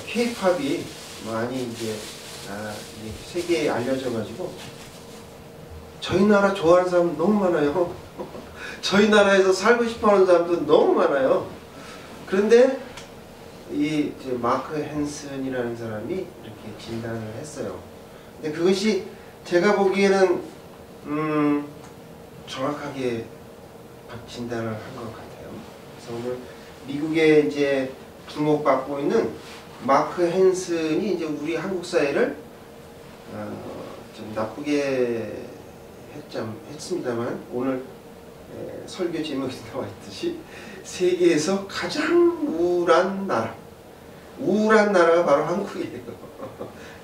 K-팝이 많이 이제 세계에 알려져가지고 저희 나라 좋아하는 사람 너무 많아요. 저희 나라에서 살고 싶어하는 사람도 너무 많아요. 그런데 이 마크 헨슨이라는 사람이 이렇게 진단을 했어요. 근데 그것이 제가 보기에는 정확하게 진단을 한 것 같아요. 그래서 오늘 미국에 이제 주목받고 있는 마크 헨슨이 이제 우리 한국 사회를 좀 나쁘게 했습니다만, 오늘 설교 제목이 나와 있듯이 세계에서 가장 우울한 나라가 바로 한국이에요.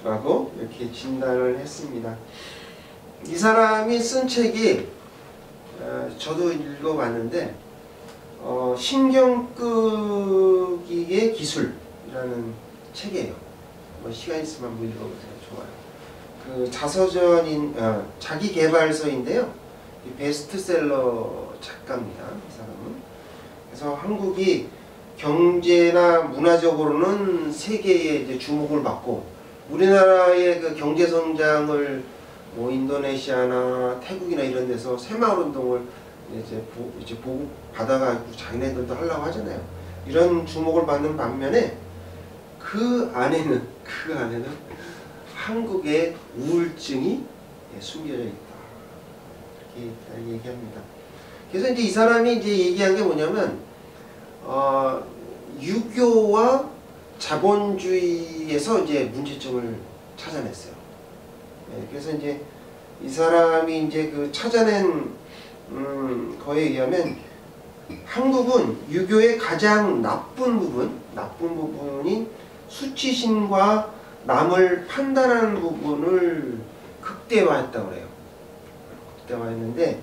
라고 이렇게 진단을 했습니다. 이 사람이 쓴 책이 저도 읽어봤는데 신경 끄기의 기술이라는 책이에요. 시간 있으면 한번 읽어보세요. 좋아요. 그 자서전인 자기 개발서인데요. 베스트셀러 작가입니다. 이 사람은. 그래서 한국이 경제나 문화적으로는 세계에 이제 주목을 받고, 우리나라의 그 경제 성장을 뭐 인도네시아나 태국이나 이런 데서 새마을 운동을 이제 보고 받아가지고 자기네들도 하려고 하잖아요. 이런 주목을 받는 반면에 그 안에는 한국의 우울증이 숨겨져 있다. 이렇게 얘기합니다. 그래서 이제 이 사람이 이제 얘기한 게 뭐냐면, 유교와 자본주의에서 이제 문제점을 찾아냈어요. 그래서 이제 이 사람이 이제 그 찾아낸 거에 의하면, 한국은 유교의 가장 나쁜 부분인 수치심과 남을 판단하는 부분을 극대화했다고 그래요. 극대화했는데,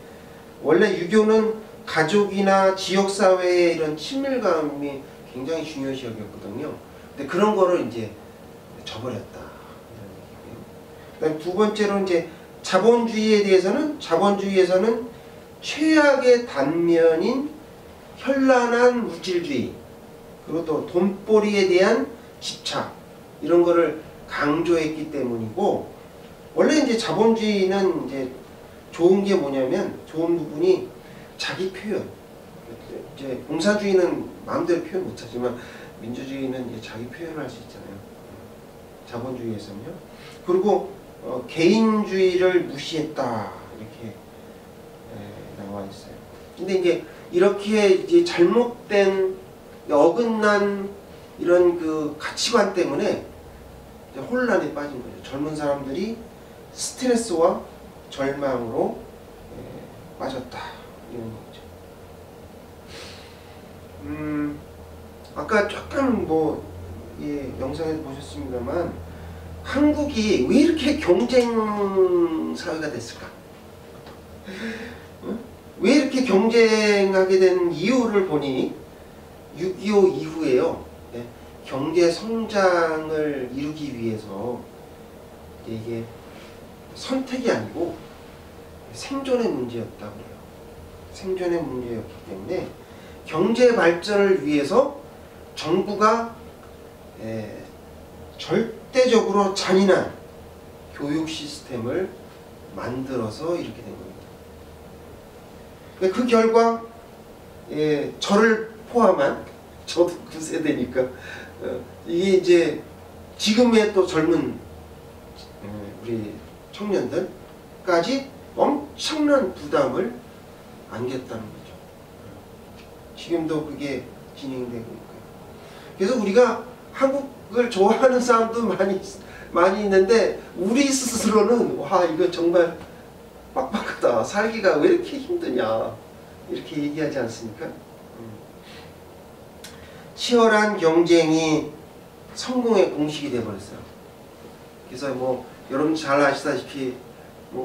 원래 유교는 가족이나 지역사회의 이런 친밀감이 굉장히 중요시 여겼거든요. 근데 그런 거를 이제 저버렸다. 이런 얘기고요. 그다음 두 번째로 이제 자본주의에서는 최악의 단면인 현란한 물질주의, 그리고 또 돈벌이에 대한 집착, 이런 거를 강조했기 때문이고, 원래 이제 자본주의는 이제 좋은 게 뭐냐면, 좋은 부분이 자기 표현. 이제 공산주의는 마음대로 표현 못하지만 민주주의는 이제 자기 표현할 수 있잖아요. 자본주의에서는요. 그리고 개인주의를 무시했다, 이렇게 나와 있어요. 근데 이제 이렇게 이제 잘못된 어긋난 이런 그 가치관 때문에 이제 혼란에 빠진 거죠. 젊은 사람들이 스트레스와 절망으로 빠졌다, 이런 거죠. 아까 조금 영상에서 보셨습니다만, 한국이 왜 이렇게 경쟁 사회가 됐을까? 왜 이렇게 경쟁하게 된 이유를 보니 6.25 이후에요. 경제 성장을 이루기 위해서 이게 선택이 아니고 생존의 문제였다고 해요. 생존의 문제였기 때문에 경제 발전을 위해서 정부가 절대적으로 잔인한 교육 시스템을 만들어서 이렇게 된 겁니다. 그 결과 저를 포함한, 저도 그 세대니까 이게 이제 지금의 또 젊은 우리 청년들까지 엄청난 부담을 안겼다는 거죠. 지금도 그게 진행되고 있고요. 그래서 우리가 한국을 좋아하는 사람도 많이 있는데, 우리 스스로는 와, 이거 정말 빡빡하다, 살기가 왜 이렇게 힘드냐, 이렇게 얘기하지 않습니까? 치열한 경쟁이 성공의 공식이 되어버렸어요. 그래서 여러분 잘 아시다시피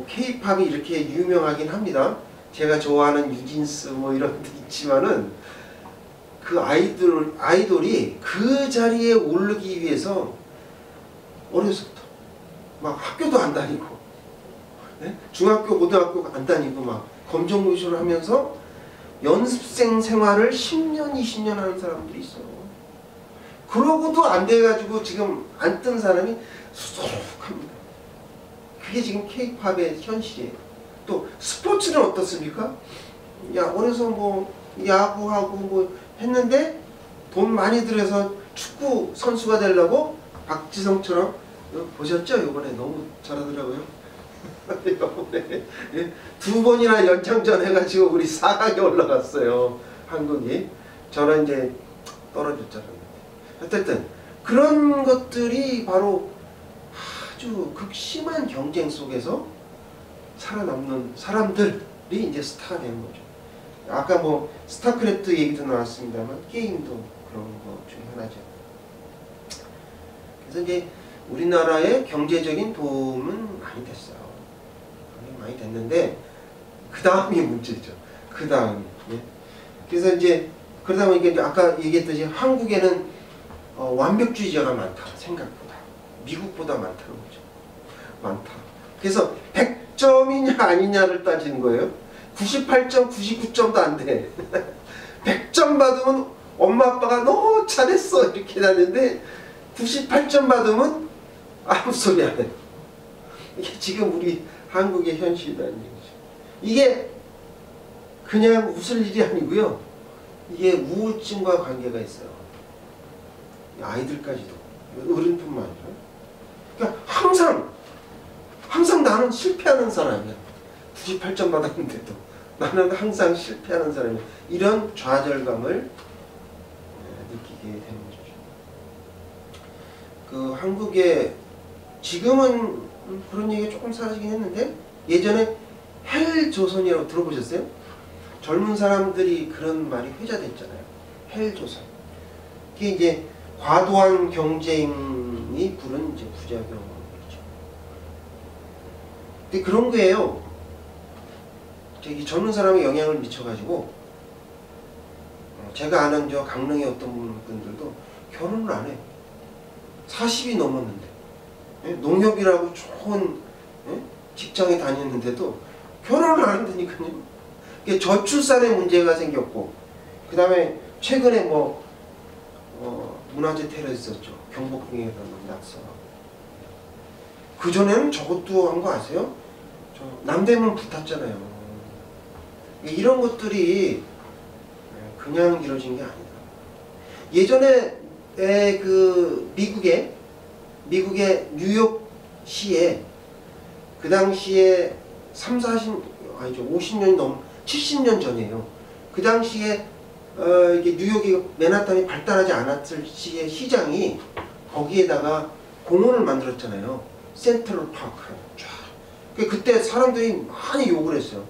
K-팝이 이렇게 유명하긴 합니다. 제가 좋아하는 유진스 이런 데 있지만은, 그 아이돌이 그 자리에 오르기 위해서 어려서부터 막 학교도 안 다니고, 중학교, 고등학교 안 다니고 막 검정고시를 하면서 연습생 생활을 10년, 20년 하는 사람들이 있어요. 그러고도 안 돼가지고 지금 안 뜬 사람이 수두룩합니다. 그게 지금 K-팝의 현실이에요. 또 스포츠는 어떻습니까? 어려서 뭐 야구하고 뭐 했는데 돈 많이 들여서 축구 선수가 되려고 박지성처럼 보셨죠? 이번에 너무 잘하더라고요. 이번에 2번이나 연장전 해가지고 우리 4강에 올라갔어요. 한국이. 저는 이제 떨어졌잖아요. 어쨌든 그런 것들이 바로 아주 극심한 경쟁 속에서 살아남는 사람들이 이제 스타가 되는 거죠. 아까 뭐 스타크래프트 얘기도 나왔습니다만 게임도 그런 것 중에 하나죠. 그래서 이제 우리나라의 경제적인 도움은 많이 됐어요. 많이 됐는데 그 다음이 문제죠. 그 다음이. 예. 그래서 이제 그러다 보니까 이제 아까 얘기했듯이 한국에는 완벽주의자가 많다. 생각보다. 미국보다 많다는 거죠. 많다. 그래서 100점이냐 아니냐를 따지는 거예요. 98점, 99점도 안 돼. 100점 받으면 엄마 아빠가 너 잘했어 이렇게 하는데 98점 받으면 아무 소리 안 해. 이게 지금 우리 한국의 현실이라는 얘기죠. 이게 그냥 웃을 일이 아니고요. 이게 우울증과 관계가 있어요. 아이들까지도. 어른뿐만 아니라. 그러니까 항상 나는 실패하는 사람이야. 98점 받았는데도 나는 항상 실패하는 사람이야. 이런 좌절감을 느끼게 되는 거죠. 그 한국에 지금은 그런 얘기가 조금 사라지긴 했는데 예전에 헬조선이라고 들어보셨어요? 젊은 사람들이 그런 말이 회자됐잖아요. 헬조선. 그게 이제 과도한 경쟁이 부른 이제 부작용이죠. 근데 그런 거예요. 저기 젊은 사람에 영향을 미쳐가지고 제가 아는 저 강릉의 어떤 분들도 결혼을 안 해요. 40이 넘었는데 농협이라고 좋은 직장에 다녔는데도 결혼을 안 한다니까요. 저출산의 문제가 생겼고 그 다음에 최근에 뭐 문화재 테러 있었죠. 경복궁에 낙서. 그전에는 저것도 한 거 아세요? 저 남대문 붙었잖아요. 이런 것들이 그냥 이루어진 게 아니다. 예전에 그 미국의 뉴욕시에 그 당시에 50년이 넘 70년 전이에요. 그 당시에 이게 뉴욕이 맨하탄이 발달하지 않았을 시의 시장이 거기에다가 공원을 만들었잖아요. 센트럴 파크라고 쫙. 그때 사람들이 많이 욕을 했어요.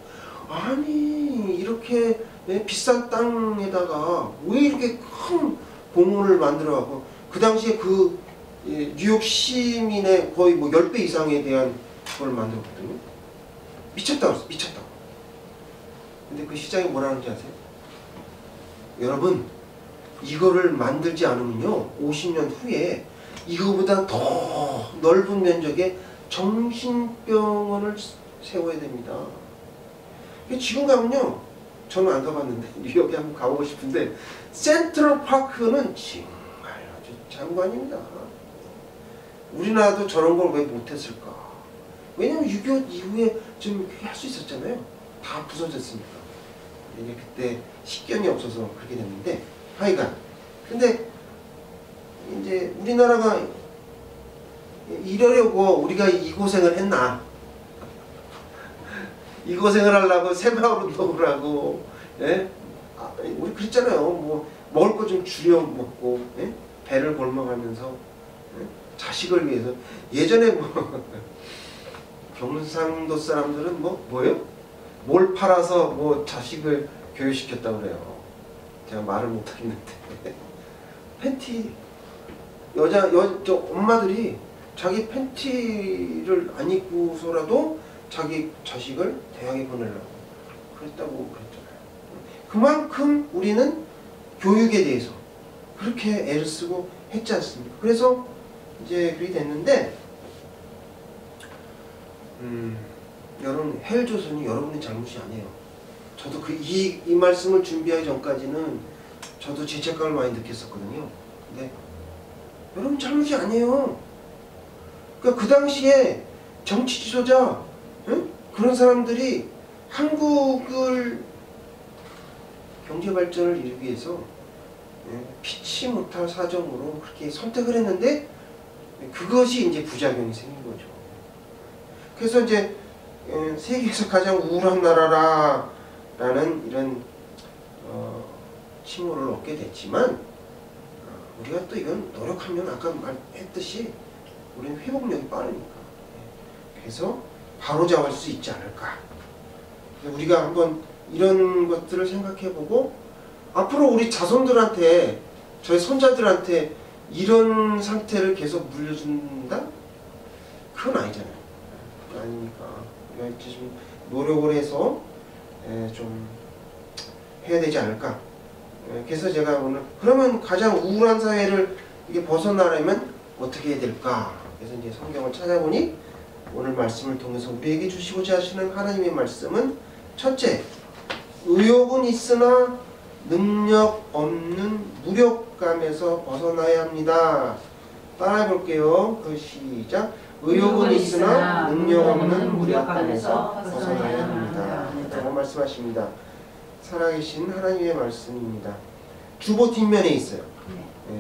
아니 이렇게 비싼 땅에다가 왜 이렇게 큰 공원을 만들어갖고 그 당시에 그 뉴욕 시민의 거의 뭐 10배 이상에 대한 걸 만들었거든요. 미쳤다고 했어요. 미쳤다고. 근데 그 시장이 뭐라는지 아세요? 여러분 이거를 만들지 않으면요 50년 후에 이거보다 더 넓은 면적의 정신병원을 세워야 됩니다. 지금 가면요 저는 안 가봤는데 뉴욕에 한번 가보고 싶은데 센트럴 파크는 정말 아주 장관입니다. 우리나라도 저런 걸 왜 못했을까? 왜냐면 6.25 이후에 좀 할 수 있었잖아요. 다 부서졌으니까. 이제 그때 식견이 없어서 그렇게 됐는데 하여간 근데 이제 우리나라가 이러려고 우리가 이 고생을 했나? 이 고생을 하려고 새마을 운동을 하고 예? 우리 그랬잖아요. 뭐 먹을 거 좀 줄여 먹고 예? 배를 골먹하면서 예? 자식을 위해서 예전에 뭐 경상도 사람들은 뭐예요? 뭘 팔아서 뭐 자식을 교육시켰다고 그래요. 제가 말을 못하겠는데 팬티 저 엄마들이 자기 팬티를 안 입고서라도 자기 자식을 대학에 보내려고 그랬다고 그랬잖아요. 그만큼 우리는 교육에 대해서 그렇게 애를 쓰고 했지 않습니까? 그래서 이제 그렇게 됐는데 여러분 헬조선이 여러분의 잘못이 아니에요. 저도 이 말씀을 준비하기 전까지는 저도 죄책감을 많이 느꼈었거든요. 근데 여러분 잘못이 아니에요. 그러니까 그 당시에 정치 지도자, 응? 그런 사람들이 한국을 경제 발전을 이루기 위해서 피치 못할 사정으로 그렇게 선택을 했는데 그것이 이제 부작용이 생긴 거죠. 그래서 이제 세계에서 가장 우울한 나라라는 이런 칭호를 얻게 됐지만 우리가 또 이건 노력하면 아까 말했듯이 우리는 회복력이 빠르니까 그래서 바로잡을 수 있지 않을까. 우리가 한번 이런 것들을 생각해보고 앞으로 우리 자손들한테 저희 손자들한테 이런 상태를 계속 물려준다? 그건 아니잖아요. 그건 아니니까 우리가 이제 좀 노력을 해서 좀 해야 되지 않을까. 그래서 제가 오늘 그러면 가장 우울한 사회를 이게 벗어나려면 어떻게 해야 될까? 그래서 이제 성경을 찾아보니 오늘 말씀을 통해서 우리에게 주시고자 하시는 하나님의 말씀은 첫째, 의욕은 있으나 능력 없는 무력감에서 벗어나야 합니다. 따라해 볼게요. 그 시작. 의욕은 있으나 능력 없는 무력감에서 벗어나야 합니다. 라고 말씀하십니다. 살아계신 하나님의 말씀입니다. 주보 뒷면에 있어요.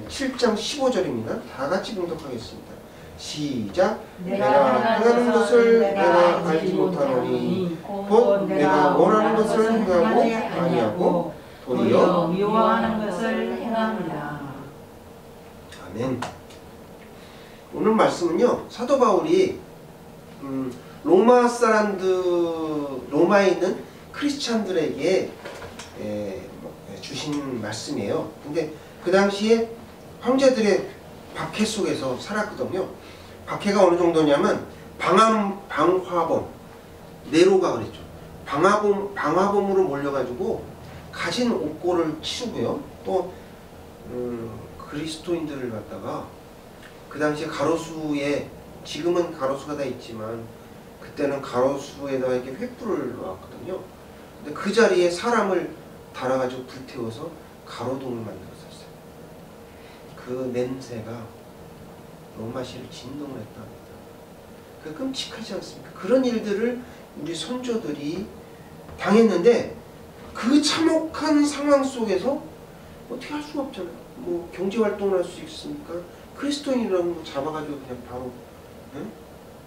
7장 15절입니다. 다 같이 봉독하겠습니다. 시작. 내가 행하는 것을 내가 알지 못하노니 곧 내가 원하는 것을 행하고 아니하고 도리어 미워하는 것을 행합니다. 아멘. 오늘 말씀은요, 사도 바울이 로마 사람들, 로마에 있는 크리스찬들에게 주신 말씀이에요. 근데 그 당시에 황제들의 박해 속에서 살았거든요. 박해가 어느 정도냐면 방화범, 네로가 그랬죠. 방화범으로 몰려가지고 가진 옥고를 치르고요. 또 그리스도인들을 갖다가 그 당시에 가로수에, 지금은 가로수가 다 있지만 그때는 가로수에다가 이렇게 횃불을 놓았거든요. 근데 그 자리에 사람을 달아가지고 불태워서 가로등을 만들었었어요. 그 냄새가 로마시를 진동을 했답니다. 그 끔찍하지 않습니까? 그런 일들을 우리 선조들이 당했는데 그 참혹한 상황 속에서 어떻게 할 수가 없잖아요. 뭐 경제활동을 할 수 있습니까? 그리스도인이라는 거 잡아가지고 그냥 바로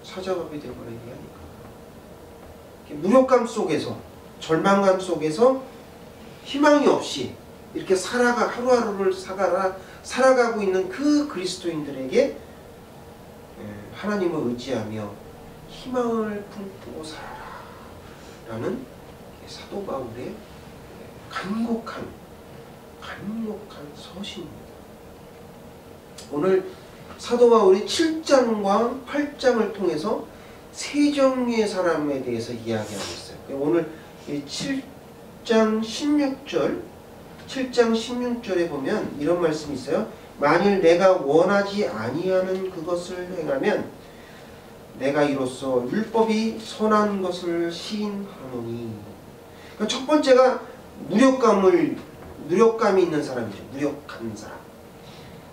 사자밥이 되어버리게 하니까. 무력감 속에서, 절망감 속에서 희망이 없이 이렇게 하루하루를 살아가고 있는 그 그리스도인들에게 하나님을 의지하며 희망을 품고 살아라 라는 사도 바울의 간곡한 서신입니다. 오늘 사도 바울이 7장과 8장을 통해서 세 종류의 사람에 대해서 이야기하고 있어요. 오늘 7장 16절에 보면 이런 말씀이 있어요. 만일 내가 원하지 아니하는 그것을 행하면 내가 이로써 율법이 선한 것을 시인하노니. 그러니까 첫 번째가 무력감이 있는 사람이죠. 무력한 사람.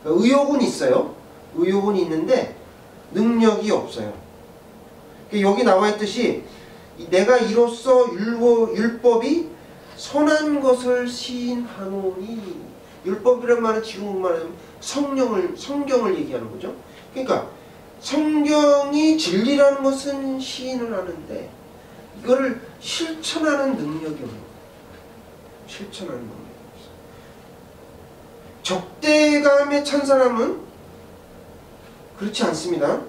그러니까 의욕은 있어요. 의욕은 있는데 능력이 없어요. 그러니까 여기 나와 있듯이 내가 이로써 율법이 선한 것을 시인하노니. 율법이란 말은 지금 말하면 성경을 얘기하는 거죠. 그러니까 성경이 진리라는 것은 시인을 하는데 이거를 실천하는 능력이 없는 거예요. 실천하는 능력이 없어요. 적대감에 찬 사람은 그렇지 않습니다.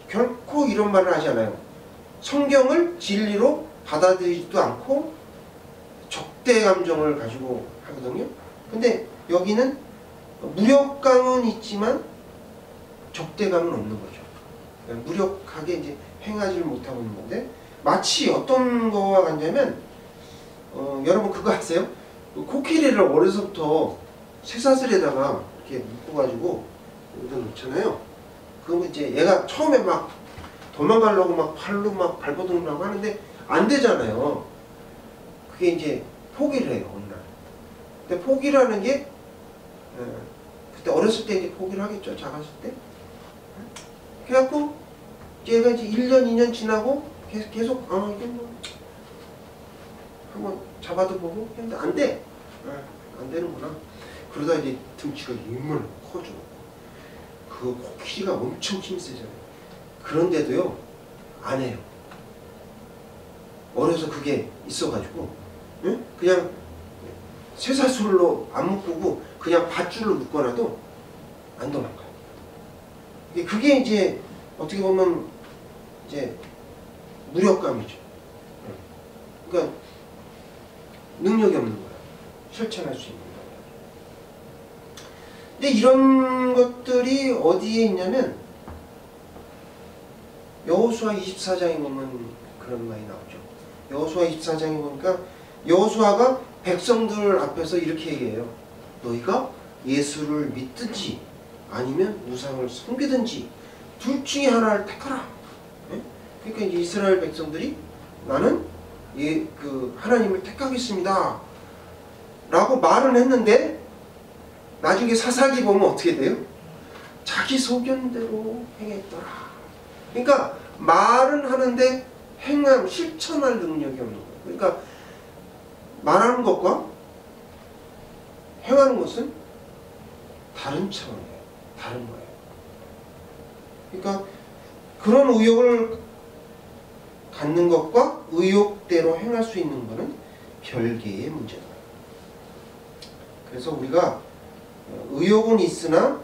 결코 이런 말을 하지 않아요. 성경을 진리로 받아들이지도 않고 적대 감정을 가지고 하거든요. 근데 여기는 무력감은 있지만 적대감은 없는 거죠. 무력하게 이제 행하지를 못하고 있는 건데, 마치 어떤 거와 같냐면 여러분 그거 아세요? 코끼리를 어려서부터 쇠사슬에다가 이렇게 묶어가지고 여기다 놓잖아요. 그러면 이제 얘가 처음에 막 도망가려고 막 팔로 막 발버둥하고 하는데 안 되잖아요. 그게 이제 포기를 해요, 어느 날. 근데 포기라는 게 그때 어렸을 때 이제 포기를 하겠죠. 작았을 때. 그래갖고 얘가 이제 1년, 2년 지나고 계속 이게 뭐 한번 잡아도 보고 근데 안 돼. 안 되는구나. 그러다 이제 등치가 얼마나 커져. 그 코끼리가 엄청 힘세잖아요. 그런데도요 안 해요. 어려서 그게 있어가지고 응? 그냥 쇠사슬로 안 묶고 그냥 밧줄로 묶어놔도 안 도망가요. 그게 이제 어떻게 보면 이제 무력감이죠. 그러니까 능력이 없는 거야. 실천할 수 있는 거야. 근데 이런 것들이 어디에 있냐면 여호수아 24장에 보면 그런 말이 나오죠. 여호수아 24장에 보니까 여호수아가 백성들 앞에서 이렇게 얘기해요. 너희가 예수를 믿든지 아니면 우상을 섬기든지 둘 중에 하나를 택하라. 그러니까 이제 이스라엘 백성들이 나는 그 하나님을 택하겠습니다 라고 말은 했는데 나중에 사사기 보면 어떻게 돼요? 자기 소견대로 행했더라. 그러니까 말은 하는데 실천할 능력이 없는 거예요. 그러니까 말하는 것과 행하는 것은 다른 차원이에요. 다른 거예요. 그러니까 그런 의욕을 갖는 것과 의욕대로 행할 수 있는 것은 별개의 문제다. 그래서 우리가 의욕은 있으나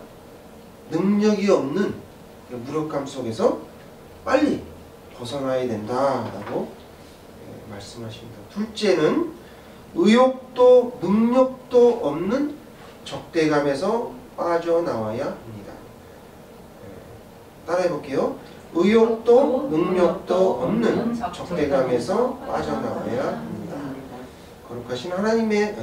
능력이 없는 무력감 속에서 빨리 벗어나야 된다라고 말씀하십니다. 둘째는 의욕도 능력도 없는 적대감에서 빠져나와야 합니다. 따라해 볼게요. 의욕도 능력도 없는 적대감에서 빠져나와야 합니다. 거룩하신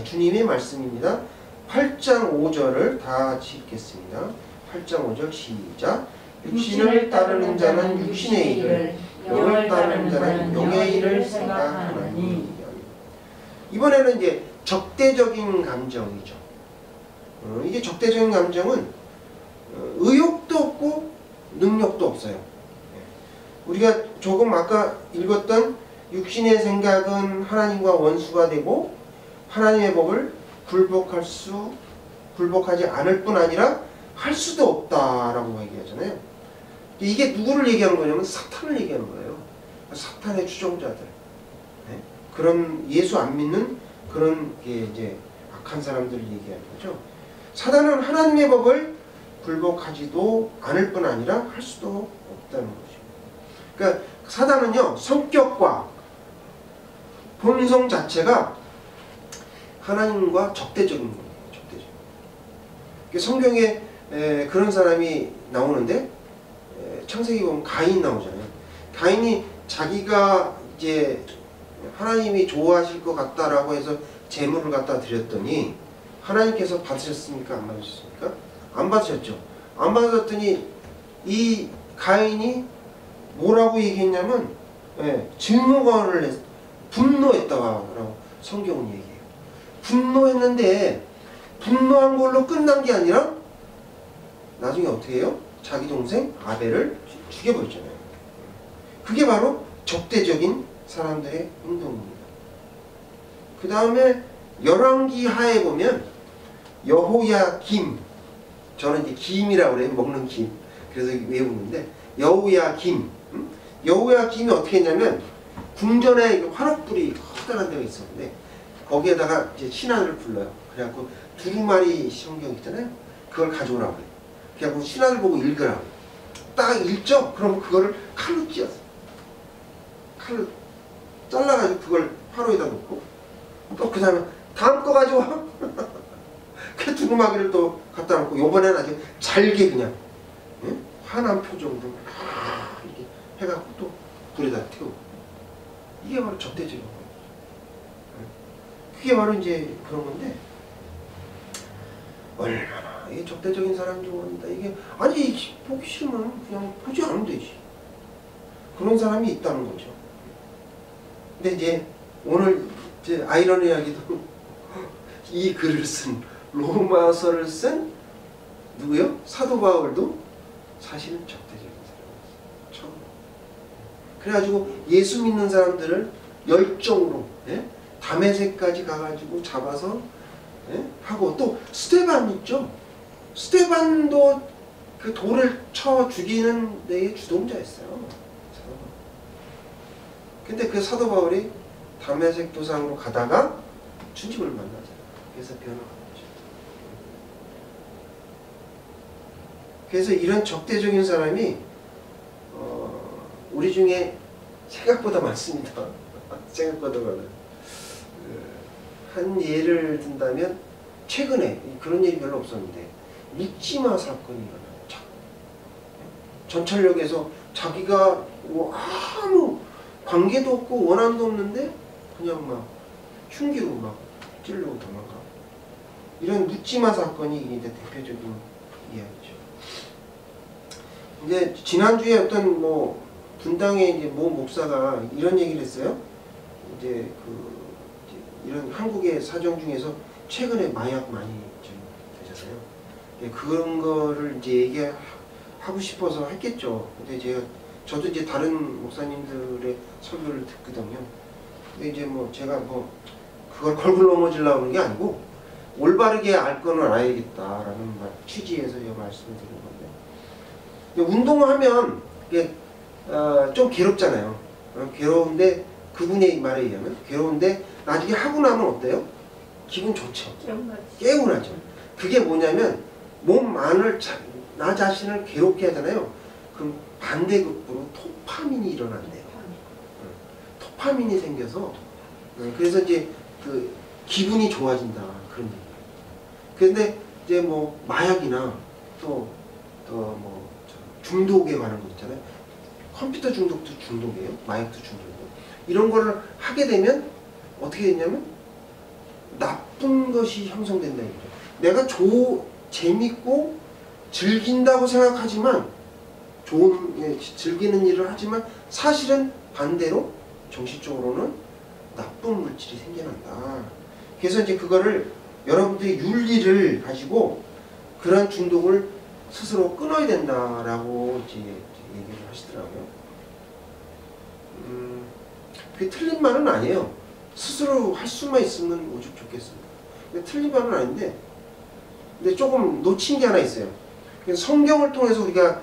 주님의 말씀입니다. 8장 5절을 다 같이 읽겠습니다. 8장 5절 시작. 육신을 따르는 자는 육신의 일을, 영을 따르는 자는 영의 일을 생각하나니. 이번에는 이제 적대적인 감정이죠. 이게 적대적인 감정은 의욕도 없고 능력도 없어요. 우리가 조금 아까 읽었던 육신의 생각은 하나님과 원수가 되고 하나님의 법을 굴복하지 않을 뿐 아니라 할 수도 없다라고 얘기하잖아요. 이게 누구를 얘기하는 거냐면 사탄을 얘기하는 거예요. 사탄의 추종자들. 그런 예수 안 믿는 그런 이제 악한 사람들을 얘기하는 거죠. 사단은 하나님의 법을 굴복하지도 않을 뿐 아니라 할 수도 없다는 거죠. 그러니까 사단은요 성격과 본성 자체가 하나님과 적대적인 거예요. 적대적. 성경에 그런 사람이 나오는데 창세기 보면 가인 나오잖아요. 가인이 자기가 이제 하나님이 좋아하실 것 같다라고 해서 제물을 갖다 드렸더니 하나님께서 받으셨습니까? 안 받으셨습니까? 안 받으셨죠. 안 받았더니 이 가인이 뭐라고 얘기했냐면 증오를 분노했다라고 성경은 얘기해요. 분노했는데 분노한 걸로 끝난 게 아니라 나중에 어떻게 해요? 자기 동생 아벨을 죽여버렸잖아요. 그게 바로 적대적인 사람들의 행동입니다. 그 다음에 열왕기 하에 보면 여호야김, 저는 이제 김이라고 그래요. 먹는 김. 그래서 외우는데 여호야김, 여호야김이 어떻게 했냐면 궁전에 화롯불이 커다란 데가 있었는데 거기에다가 이제 신하들을 불러요. 그래갖고 두루마리 성경 있잖아요. 그걸 가져오라고 그래요. 그래갖고 신하들 보고 읽으라고. 딱 읽죠? 그럼 그거를 칼로 찧었어. 칼로 잘라가지고 그걸 화로에다 놓고 또 그 다음에 다음 거 가져와. 그 두루마기를 또 갖다 놓고 요번에는 아주 잘게 그냥 환한 표정으로 이렇게 해갖고 또 불에다 태우고. 이게 바로 적대적인 거예요. 그게 바로 이제 그런 건데 얼마나 이게 적대적인 사람 좋아한다. 이게 아니 보기 싫으면 그냥 보지 않으면 되지. 그런 사람이 있다는 거죠. 근데 이제 오늘 이제 아이러니하게도 이 글을 쓴 로마서를 쓴 누구요? 사도 바울도 사실은 적대적인 사람이었어요. 처음. 그래가지고 예수 믿는 사람들을 열정으로 다메섹까지 가가지고 잡아서 하고, 또 스데반 있죠. 스데반도 그 돌을 쳐 죽이는 데의 주동자였어요. 근데 그 사도 바울이 다메섹 도상으로 가다가 주님을 만나잖아요. 그래서 변화가 되죠. 그래서 이런 적대적인 사람이 우리 중에 생각보다 많습니다. 생각보다 많아요. 한 예를 든다면 최근에 그런 일이 별로 없었는데 묻지마 사건이 일어나요. 전철역에서 자기가 뭐 아무 관계도 없고 원한도 없는데 그냥 막 흉기로 막 찔르고 도망가. 이런 묻지마 사건이 이제 대표적인 이야기죠. 이제 지난주에 어떤 뭐 분당의 이제 모 목사가 이런 얘기를 했어요. 이제 이런 한국의 사정 중에서 최근에 마약 많이 좀 되잖아요. 그런 거를 이제 얘기하고 싶어서 했겠죠. 근데 저도 이제 다른 목사님들의 설교를 듣거든요. 근데 이제 뭐 제가 뭐 그걸 걸고 넘어지려고 하는 게 아니고 올바르게 알 거는 알아야겠다라는 취지에서 이 말씀을 드리는 건데, 운동하면 이게 좀 괴롭잖아요. 괴로운데 그분의 말에 의하면 괴로운데 나중에 하고 나면 어때요? 기분 좋죠. 개운하죠. 그게 뭐냐면 몸 안을 나 자신을 괴롭게 하잖아요. 그럼 반대급부로 도파민이 일어난대요. 도파민이 생겨서 그래서 이제 그 기분이 좋아진다 그런 얘기예요. 그런데 이제 뭐 마약이나 또 뭐 중독에 관한 거 있잖아요. 컴퓨터 중독도 중독이에요. 마약도 중독이에요. 이런 거를 하게 되면 어떻게 되냐면 나쁜 것이 형성된다 이거죠. 내가 재밌고 즐긴다고 생각하지만 즐기는 일을 하지만 사실은 반대로 정신적으로는 나쁜 물질이 생겨난다. 그래서 이제 그거를 여러분들이 윤리를 가지고 그런 중독을 스스로 끊어야 된다라고 이제 얘기를 하시더라고요. 그게 틀린 말은 아니에요. 스스로 할 수만 있으면 오죽 좋겠습니다. 틀린 말은 아닌데, 근데 조금 놓친 게 하나 있어요. 성경을 통해서 우리가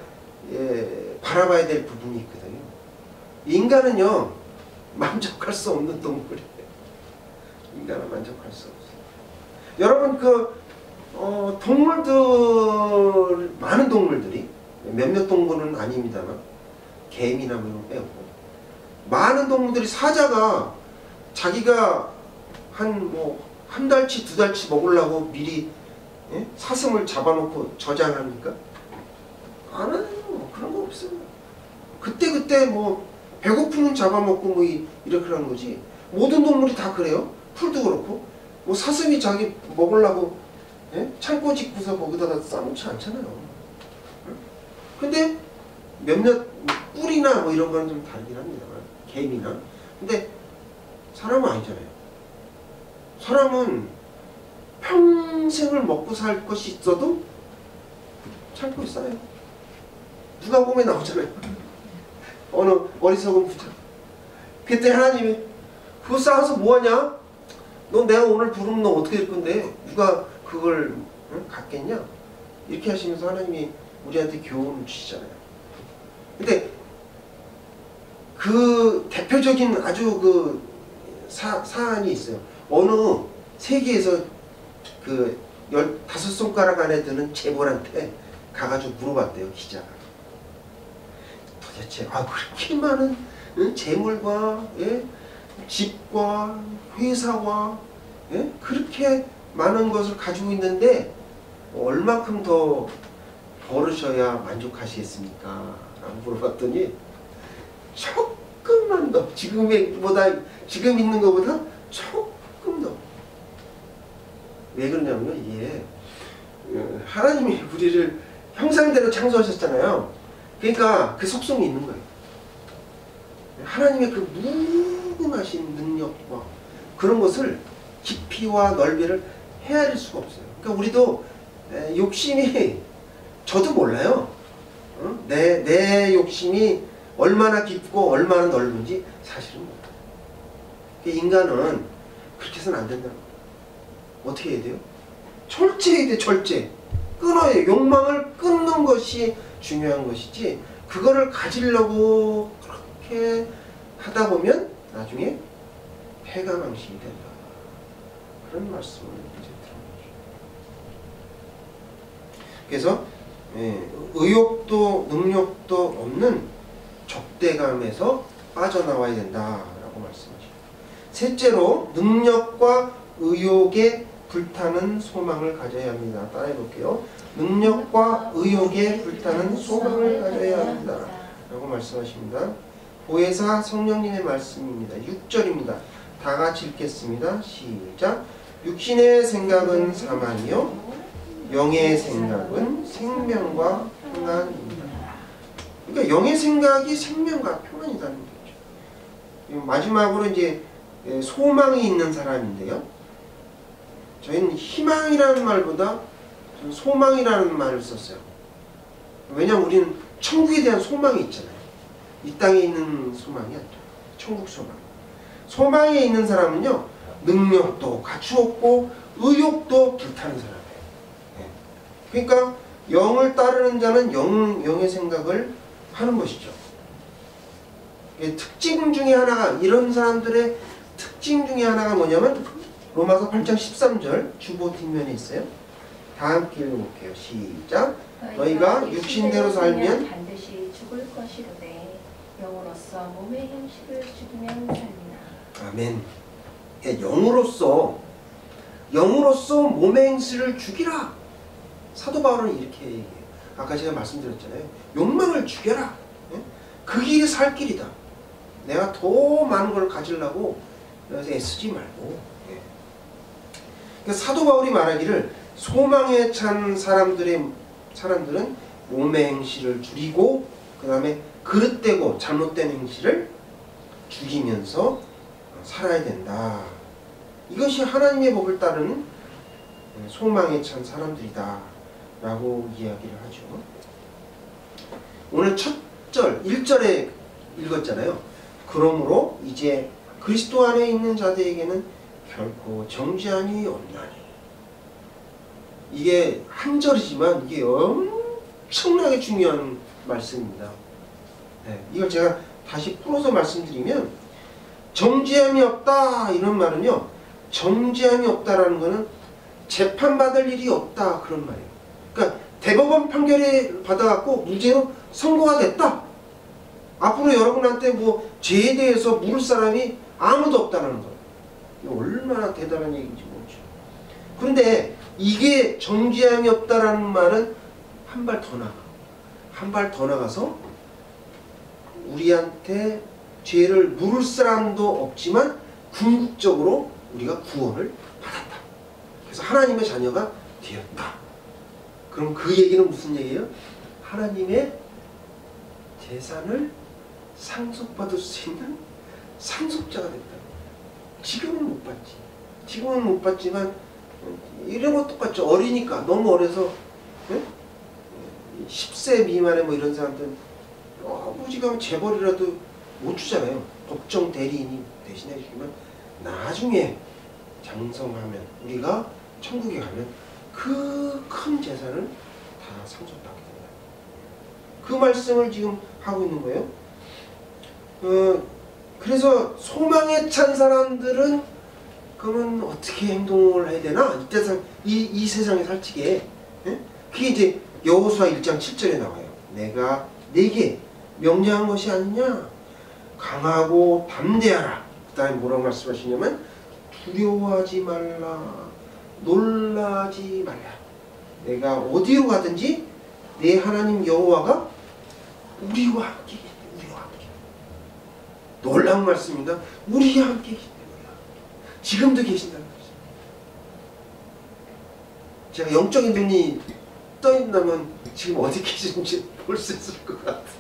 바라봐야 될 부분이 있거든요. 인간은요 만족할 수 없는 동물이에요. 인간은 만족할 수 없어요. 여러분 동물들, 많은 동물들이, 몇몇 동물은 아닙니다만 개미나 뭐 이런 거 빼고 많은 동물들이 사자가 자기가 한 달치 두 달치 먹으려고 미리 사슴을 잡아놓고 저장합니까? 안 해요. 그런 거 없어요. 그때 뭐 배고프면 잡아먹고 뭐 이렇게 하는 거지. 모든 동물이 다 그래요. 풀도 그렇고. 뭐 사슴이 자기 먹으려고 창고 짓고서 거기다가 싸놓지 않잖아요. 근데 몇몇 꿀이나 뭐 이런 거는 좀 다르긴 합니다만, 개미나. 근데 사람은 아니잖아요. 사람은 평생을 먹고 살 것이 있어도 창고에 싸요. 누가 보면 나오잖아요. 어느 어리석은 부자. 그때 하나님이 그거 쌓아서 뭐하냐? 너 내가 오늘 부르면 너 어떻게 될 건데 누가 그걸 갖겠냐? 이렇게 하시면서 하나님이 우리한테 교훈을 주시잖아요. 근데 그 대표적인 아주 그 사안이 있어요. 어느 세계에서 그 15손가락 안에 드는 재벌한테 가가지고 물어봤대요, 기자가. 도대체 그렇게 많은 재물과 집과 회사와 그렇게 많은 것을 가지고 있는데 얼마큼 더 벌으셔야 만족하시겠습니까? 라고 물어봤더니 조금만 더, 지금 있는 것보다 조금 더. 왜 그러냐면요, 이게 하나님이 우리를 형상대로 창조하셨잖아요. 그러니까 그 속성이 있는 거예요. 하나님의 그 무궁하신 능력과 그런 것을 깊이와 넓이를 헤아릴 수가 없어요. 그러니까 우리도 욕심이 저도 몰라요. 내 욕심이 얼마나 깊고 얼마나 넓은지 사실은 몰라요. 인간은 그렇게 해서는 안 된다는 거예요. 어떻게 해야 돼요? 철저해야 돼, 철저해. 끊어야 돼요. 욕망을 끊는 것이 중요한 것이지, 그거를 가지려고 그렇게 하다 보면 나중에 패가망신이 된다. 그런 말씀을 이제 드린 거죠. 그래서 의욕도 능력도 없는 적대감에서 빠져나와야 된다라고 말씀하시죠. 셋째로 능력과 의욕에 불타는 소망을 가져야 합니다. 따라해 볼게요. 능력과 의욕에 불타는 소망을 가져야 합니다. 라고 말씀하십니다. 보혜사 성령님의 말씀입니다. 6절입니다. 다 같이 읽겠습니다. 시작. 육신의 생각은 사망이요 영의 생각은 생명과 평안입니다. 그러니까 영의 생각이 생명과 평안이라는 거죠. 마지막으로 이제 소망이 있는 사람인데요. 저희는 희망이라는 말보다 소망이라는 말을 썼어요. 왜냐하면 우리는 천국에 대한 소망이 있잖아요. 이 땅에 있는 소망이 아니라 천국 소망. 소망에 있는 사람은요, 능력도 갖추었고 의욕도 불타는 사람이에요. 그러니까 영을 따르는 자는 영의 생각을 하는 것이죠. 특징 중에 하나가, 이런 사람들의 특징 중에 하나가 뭐냐면 로마서 8장 13절 주보 뒷면에 있어요. 다 함께 읽어볼게요. 시작. 너희가 육신대로 살면 반드시 죽을 것이로되 영으로서 몸의 형식을 죽이면 살리나. 아멘. 영으로서 몸의 행실을 죽이라. 사도 바울은 이렇게 얘기해요. 아까 제가 말씀드렸잖아요. 욕망을 죽여라. 그 길이 살 길이다. 내가 더 많은 걸 가지려고 애쓰지 말고. 사도 바울이 말하기를 소망에 찬 사람들은 몸의 행실을 줄이고 그 다음에 그릇되고 잘못된 행실을 죽이면서 살아야 된다. 이것이 하나님의 법을 따르는 소망에 찬 사람들이다 라고 이야기를 하죠. 오늘 첫 절 1절에 읽었잖아요. 그러므로 이제 그리스도 안에 있는 자들에게는 결코 정죄함이 없나니. 이게 한 절이지만 이게 엄청나게 중요한 말씀입니다. 이걸 제가 다시 풀어서 말씀드리면, 정죄함이 없다 이런 말은요, 정죄함이 없다라는 거는 재판받을 일이 없다 그런 말이에요. 그러니까 대법원 판결을 받아갖고 무죄로 선고가 됐다. 앞으로 여러분한테 뭐 죄에 대해서 물을 사람이 아무도 없다는 거예요. 이거 얼마나 대단한 얘기인지 모르죠. 그런데 이게 정죄함이 없다라는 말은 한 발 더 나가. 한 발 더 나가서 우리한테 죄를 물을 사람도 없지만 궁극적으로 우리가 구원을 받았다. 그래서 하나님의 자녀가 되었다. 그럼 그 얘기는 무슨 얘기예요? 하나님의 재산을 상속받을 수 있는 상속자가 됐다. 지금은 못 받지. 지금은 못 받지만 이런 거 똑같죠. 어리니까. 너무 어려서 10세 미만의 뭐 이런 사람들은 아버지가 재벌이라도 못 주잖아요. 법정 대리인이 대신해 주시면 나중에 장성하면, 우리가 천국에 가면 그 큰 재산을 다 상속받게 된다. 그 말씀을 지금 하고 있는 거예요. 그래서 소망에 찬 사람들은 그러면 어떻게 행동을 해야 되나? 이 세상에 살찌게. 그게 이제 여호수아 1장 7절에 나와요. 내가 네게 명령한 것이 아니냐? 강하고 담대하라. 그 다음에 뭐라고 말씀하시냐면 두려워하지 말라. 놀라지 말라. 내가 어디로 가든지 내 하나님 여호와가 우리와 함께 계시다. 우리와 함께. 놀라운 말씀입니다. 우리와 함께 계신다. 지금도 계신다는 거죠. 제가 영적인 눈이 떠있다면 지금 어디 계신지 볼 수 있을 것 같은데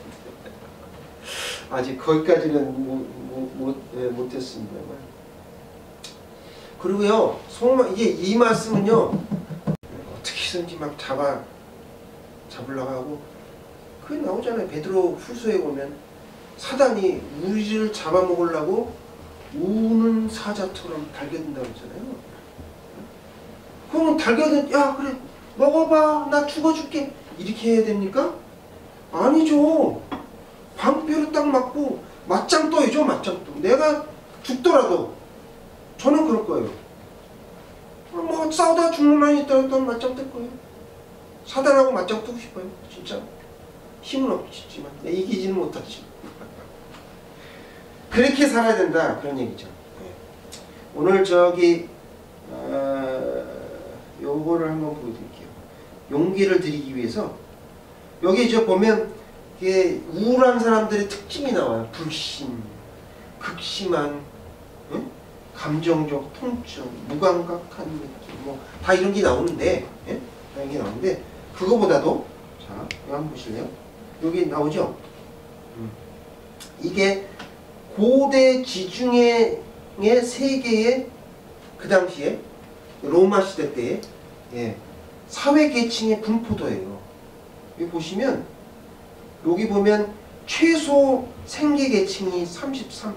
아직 거기까지는 못했습니다만. 그리고요, 소망, 이게 이 말씀은요, 어떻게든지 막 잡으려고 하고 그게 나오잖아요. 베드로 후서에 보면 사단이 우리를 잡아먹으려고 우는 사자처럼 달겨든다고 했잖아요. 그러면 달겨든 야 그래 먹어봐 나 죽어줄게 이렇게 해야 됩니까? 아니죠. 방패로 딱 맞고 맞짱 떠야죠. 맞짱 떠. 내가 죽더라도 저는 그럴 거예요. 뭐 싸우다 죽는 한이 있더라도 맞짱 뜰 거예요. 사단하고 맞짱 뜨고 싶어요. 진짜 힘은 없지만 이기지는 못하지. 그렇게 살아야 된다 그런 얘기죠. 네. 오늘 저기 요거를 한번 보여드릴게요. 용기를 드리기 위해서 여기 저 보면 이게 우울한 사람들의 특징이 나와요. 불신, 극심한 감정적 통증, 무감각한 느낌, 뭐 다 이런 게 나오는데, 예? 다 이런 게 나오는데 그거보다도 자, 이거 한번 보실래요? 여기 나오죠? 이게 고대 지중해 세계의 그 당시에 로마 시대 때의 예, 사회 계층의 분포도예요. 여기 보시면 여기 보면 최소 생계 계층이 33%,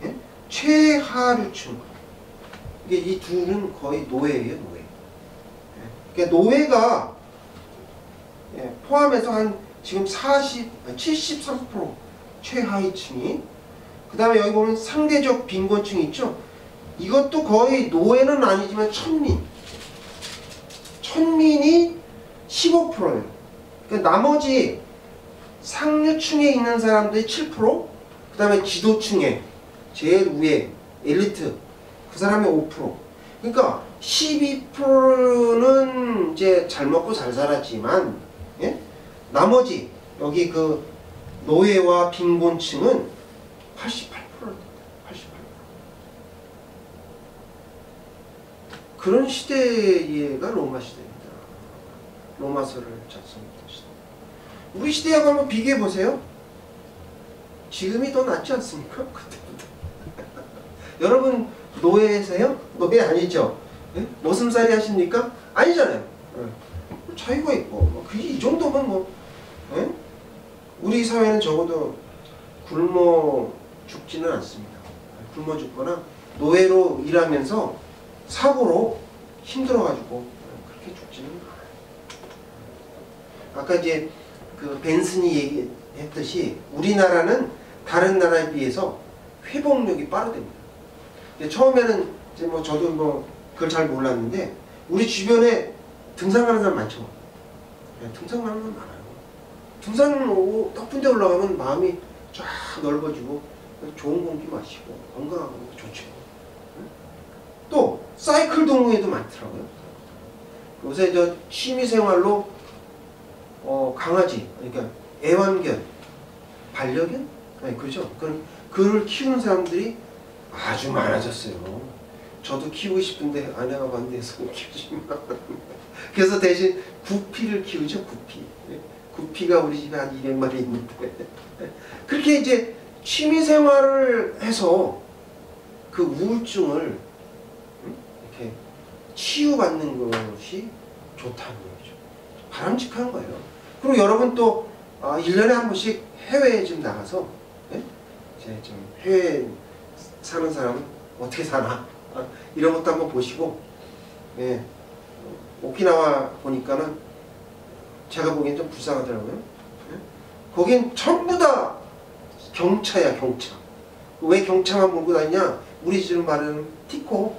예? 최하류층 이게 이 둘은 거의 노예예요, 노예. 예. 그러니까 노예가 예, 포함해서 한 지금 73% 최하위층이 그 다음에 여기 보면 상대적 빈곤층이 있죠. 이것도 거의 노예는 아니지만 천민이 15%예요. 그러니까 나머지 상류층에 있는 사람들이 7%, 그 다음에 지도층에 제일 위에 엘리트 그 사람이 5%. 그러니까 12%는 이제 잘 먹고 잘 살았지만 예? 나머지 여기 그 노예와 빈곤층은 88%. 그런 시대가 로마 시대입니다. 로마서를 작성했던 시대. 우리 시대하고 한번 비교해 보세요. 지금이 더 낫지 않습니까? 그때보다. 여러분 노예세요? 노예 아니죠? 예? 머슴살이 하십니까? 아니잖아요. 예. 차이가 있고 뭐 이 정도면 뭐 예? 우리 사회는 적어도 굶어 죽지는 않습니다. 굶어 죽거나 노예로 일하면서 사고로 힘들어가지고 그렇게 죽지는 않아요. 아까 이제 그 벤슨이 얘기했듯이 우리나라는 다른 나라에 비해서 회복력이 빠르답니다. 처음에는 이제 뭐 저도 뭐 그걸 잘 몰랐는데 우리 주변에 등산하는 사람 많죠. 네, 등산하는 사람 많아요. 등산 높은 데 올라가면 마음이 쫙 넓어지고 좋은 공기 마시고 건강하고 좋죠. 또 사이클 동호회도 많더라고요. 요새 저 취미생활로 강아지, 그러니까 애완견, 반려견? 아니, 그죠? 그를 키우는 사람들이 아주 많아졌어요. 저도 키우고 싶은데 아내가 반대해서 키우지 마. 그래서 대신 구피를 키우죠, 구피. 구피가 우리 집에 한 200마리 있는데. 그렇게 이제 취미생활을 해서 그 우울증을 이렇게 치유받는 것이 좋다는 거죠. 바람직한 거예요. 그리고 여러분 또 1년에 한 번씩 해외에 좀 나가서 예? 이제 좀 해외에 사는 사람은 어떻게 사나 이런 것도 한번 보시고 예. 오키나와 보니까는 제가 보기엔 좀 불쌍하더라고요. 예? 거긴 전부 다 경차야, 경차. 왜 경차만 몰고 다니냐? 우리 지금 말하는 티코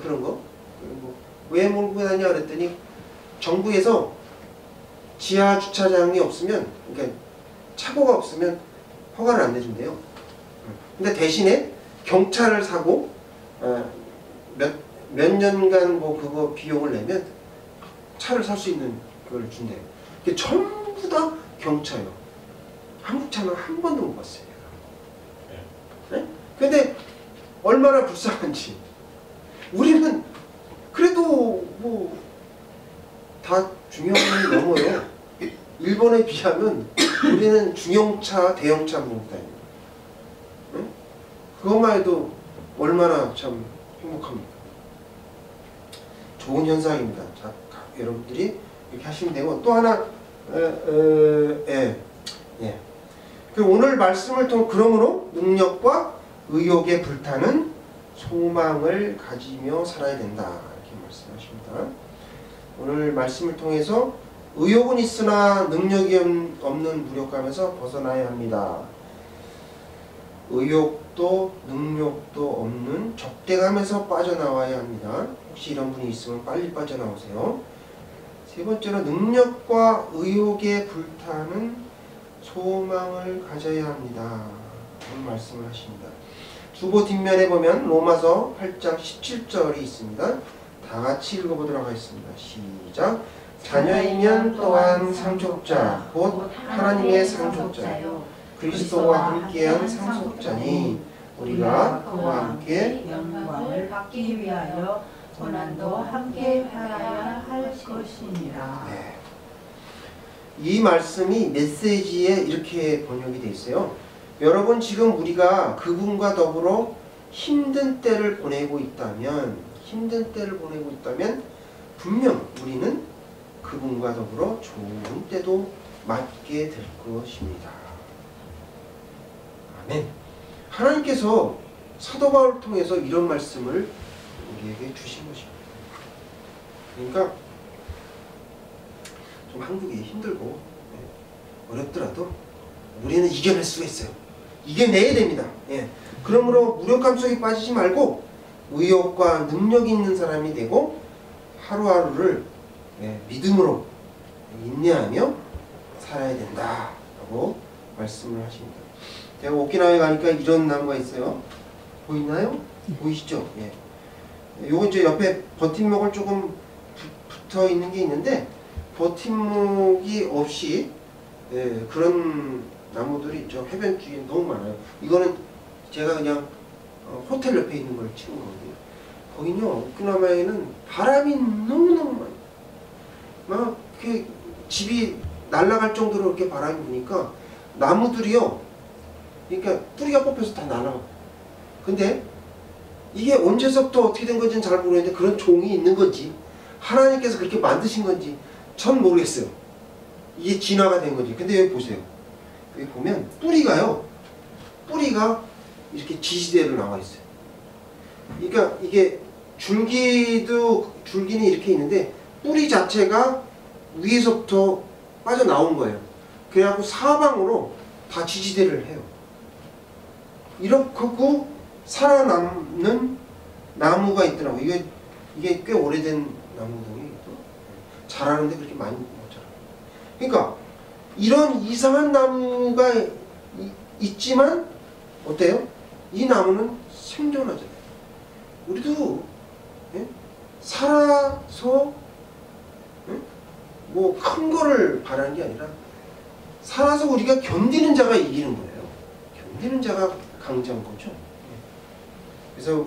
그런 거. 왜 몰고 다니냐 그랬더니 정부에서 지하 주차장이 없으면, 그러니까 차고가 없으면 허가를 안 내준대요. 근데 대신에 경차를 사고 몇 년간 뭐 그거 비용을 내면 차를 살 수 있는 그걸 준대요. 이게 전부 다 경차요. 한국 차는 한 번도 못 봤어요. 네? 근데 얼마나 불쌍한지. 우리는 그래도 뭐 다 중형이 넘어요. 일본에 비하면 우리는 중형차, 대형차 몰고 다녀요. 네? 그것만 해도 얼마나 참 행복합니까? 좋은 현상입니다. 자, 여러분들이 이렇게 하시면 되고 또 하나 그 오늘 말씀을 통해 그러므로 능력과 의욕에 불타는 소망을 가지며 살아야 된다 이렇게 말씀하십니다. 오늘 말씀을 통해서 의욕은 있으나 능력이 없는 무력감에서 벗어나야 합니다. 의욕도 능력도 없는 적대감에서 빠져나와야 합니다. 혹시 이런 분이 있으면 빨리 빠져나오세요. 세 번째로 능력과 의욕에 불타는 소망을 가져야 합니다. 그런 말씀을 하십니다. 주보 뒷면에 보면 로마서 8장 17절이 있습니다. 다 같이 읽어보도록 하겠습니다. 시작. 자녀이면 또한 상속자 곧 하나님의 상속자요 그리스도와 함께한 상속자니 우리가 그와 함께 영광을 받기 위하여 고난도 함께 받아야 할 것이니라. 네. 이 말씀이 메시지에 이렇게 번역이 되어 있어요. 여러분 지금 우리가 그분과 더불어 힘든 때를 보내고 있다면 분명 우리는 그분과 더불어 좋은 때도 맞게 될 것입니다. 아멘. 하나님께서 사도 바울을 통해서 이런 말씀을 우리에게 주신 것입니다. 그러니까 좀 한국이 힘들고 어렵더라도 우리는 이겨낼 수가 있어요. 이겨내야 됩니다. 그러므로 무력감 속에 빠지지 말고 의욕과 능력이 있는 사람이 되고 하루하루를 믿음으로 인내하며 살아야 된다라고 말씀을 하십니다. 제가 오키나와에 가니까 이런 나무가 있어요. 보이나요? 보이시죠? 요거 이제 옆에 버팀목을 조금 붙어 있는 게 있는데 버팀목이 없이 그런 나무들이 있죠. 해변 주위에 너무 많아요. 이거는 제가 그냥 호텔 옆에 있는 걸 찍은 거거든요. 거기는요, 오키나와에는 바람이 너무너무 많아요. 막 이렇게 집이 날아갈 정도로 이렇게 바람이 부니까 나무들이요, 그러니까 뿌리가 뽑혀서 다 날아가. 근데 이게 언제서부터 어떻게 된 건지는 잘 모르겠는데 그런 종이 있는 건지 하나님께서 그렇게 만드신 건지 전 모르겠어요. 이게 진화가 된 건지. 근데 여기 보세요. 여기 보면 뿌리가 이렇게 지지대로 나와 있어요. 그러니까 이게 줄기는 이렇게 있는데 뿌리 자체가 위에서부터 빠져나온 거예요. 그래갖고 사방으로 다 지지대를 해요. 이렇게 하고 살아남는 나무가 있더라고요. 이게 꽤 오래된 나무들이 자라는데 그렇게 많이 못 자라요. 그러니까 이런 이상한 나무가 있지만 어때요? 이 나무는 생존하잖아요. 우리도 살아서 뭐 큰 거를 바라는 게 아니라 살아서 우리가 견디는 자가 이기는 거예요. 견디는 자가 강자인 거죠. 그래서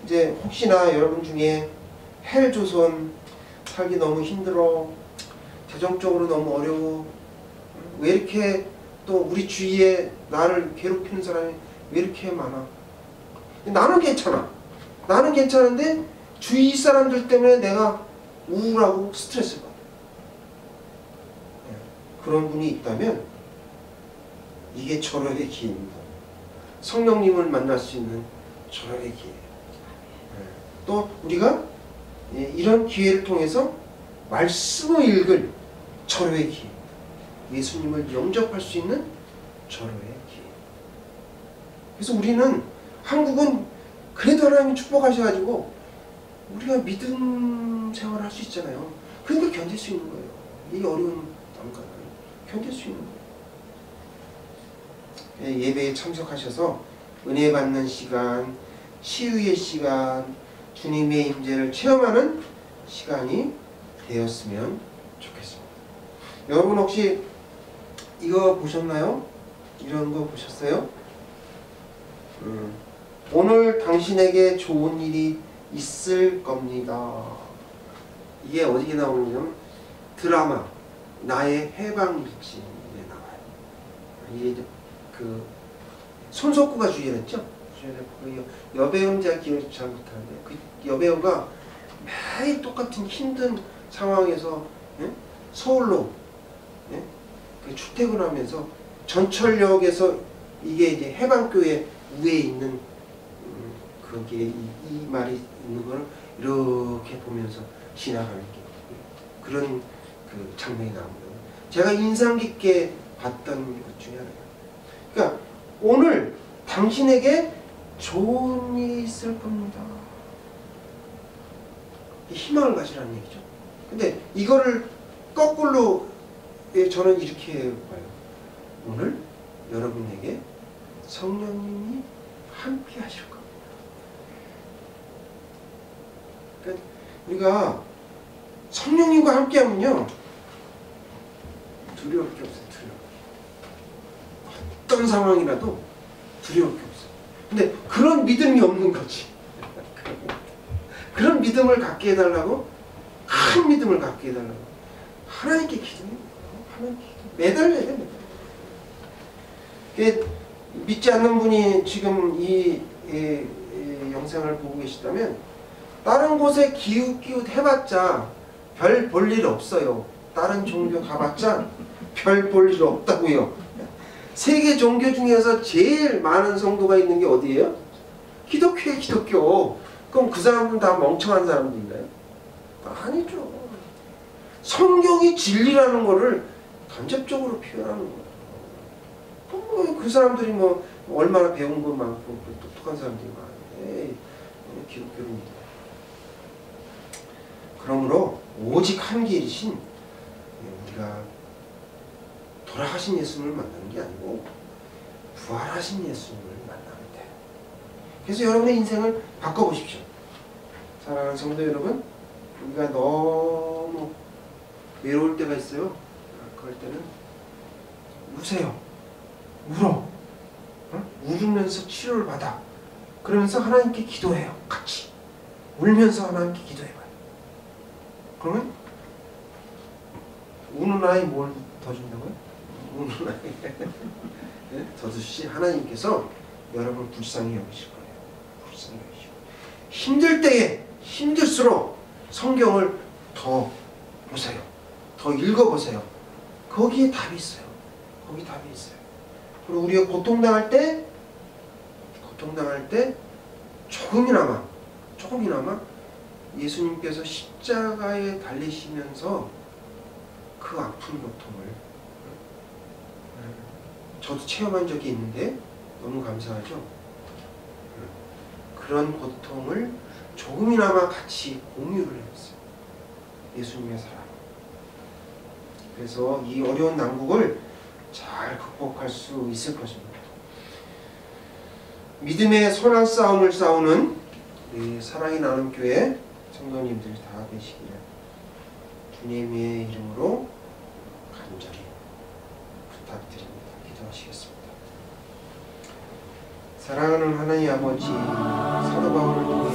이제 혹시나 여러분 중에 헬조선 살기 너무 힘들어, 재정적으로 너무 어려워, 왜 이렇게 또 우리 주위에 나를 괴롭히는 사람이 왜 이렇게 많아? 나는 괜찮아. 나는 괜찮은데 주위 사람들 때문에 내가 우울하고 스트레스 받아. 그런 분이 있다면 이게 절호의 기회입니다. 성령님을 만날 수 있는 절호의 기회. 또 우리가 이런 기회를 통해서 말씀을 읽을 절호의 기회. 예수님을 영접할 수 있는 절호의 기회. 그래서 우리는 한국은 그래도 하나님이 축복하셔가지고 우리가 믿음 생활을 할 수 있잖아요. 그러니까 견딜 수 있는 거예요. 이 어려운 난관을 견딜 수 있는 거예요. 예배에 참석하셔서 은혜 받는 시간, 치유의 시간, 주님의 임재를 체험하는 시간이 되었으면 좋겠습니다. 여러분 혹시 이거 보셨나요? 이런 거 보셨어요? 오늘 당신에게 좋은 일이 있을 겁니다. 이게 어디에 나오냐면 드라마 나의 해방일지에 나와요. 이게 이제 그 손석구가 주연했죠. 그 여배우는 제가 기억을 잘 못하는데 그 여배우가 매일 똑같은 힘든 상황에서 서울로 예? 그 출퇴근하면서 전철역에서 이게 이제 해방교회 위에 있는 거기에 이 말이 있는 걸 이렇게 보면서 지나가는 게 그런 그 장면이 나옵니다. 제가 인상 깊게 봤던 것 중에 하나예요. 그러니까 오늘 당신에게 좋은 일이 있을 겁니다. 희망을 가지라는 얘기죠. 근데 이거를 거꾸로 저는 이렇게 봐요. 오늘 여러분에게 성령님이 함께 하실 겁니다. 그러니까 우리가 성령님과 함께 하면요 두려울 게 없어요. 어떤 상황이라도 두려울 게 없어요. 근데 그런 믿음이 없는 거지. 그런 믿음을 갖게 해달라고, 큰 믿음을 갖게 해달라고 하나님께 기도해요. 하나님께 매달려야 돼. 매달려. 믿지 않는 분이 지금 이 영상을 보고 계시다면 다른 곳에 기웃기웃 해봤자 별 볼 일 없어요. 다른 종교 가봤자 별 볼 일 없다고요. 세계 종교 중에서 제일 많은 성도가 있는 게 어디예요? 기독교예요. 기독교. 그럼 그 사람들은 다 멍청한 사람들인가요? 아니죠. 성경이 진리라는 거를 간접적으로 표현하는 거예요. 그 사람들이 뭐 얼마나 배운 거 많고 똑똑한 사람들이 많은데 기독교를 믿어요. 그러므로 오직 한 길이신 우리가 돌아가신 예수님을 만나는 게 아니고 부활하신 예수님을 만나면 돼요. 그래서 여러분의 인생을 바꿔보십시오. 사랑하는 성도 여러분, 우리가 너무 외로울 때가 있어요. 그럴 때는 우세요. 울어. 울으면서 치료를 받아. 그러면서 하나님께 기도해요. 같이. 울면서 하나님께 기도해봐요. 그러면 우는 아이 뭘 더 준다고요? 우는 아이 네? 더 주시 하나님께서 여러분 불쌍히 여기실 거예요. 불쌍히 여기시고 힘들 때에 힘들수록 성경을 더 보세요. 더 읽어보세요. 거기에 답이 있어요. 거기 답이 있어요. 그리고 우리가 고통당할 때 조금이나마 예수님께서 십자가에 달리시면서 그 아픈 고통을 저도 체험한 적이 있는데 너무 감사하죠. 그런 고통을 조금이나마 같이 공유를 해봤어요. 예수님의 사랑. 그래서 이 어려운 난국을 잘 극복할 수 있을 것입니다. 믿음의 선한 싸움을 싸우는 우리 사랑의 나눔교회 성도님들이 다 되시기를 주님의 이름으로 간절히 부탁드립니다. 기도하시겠습니다. 사랑하는 하나님 아버지, 사도 바울을 통해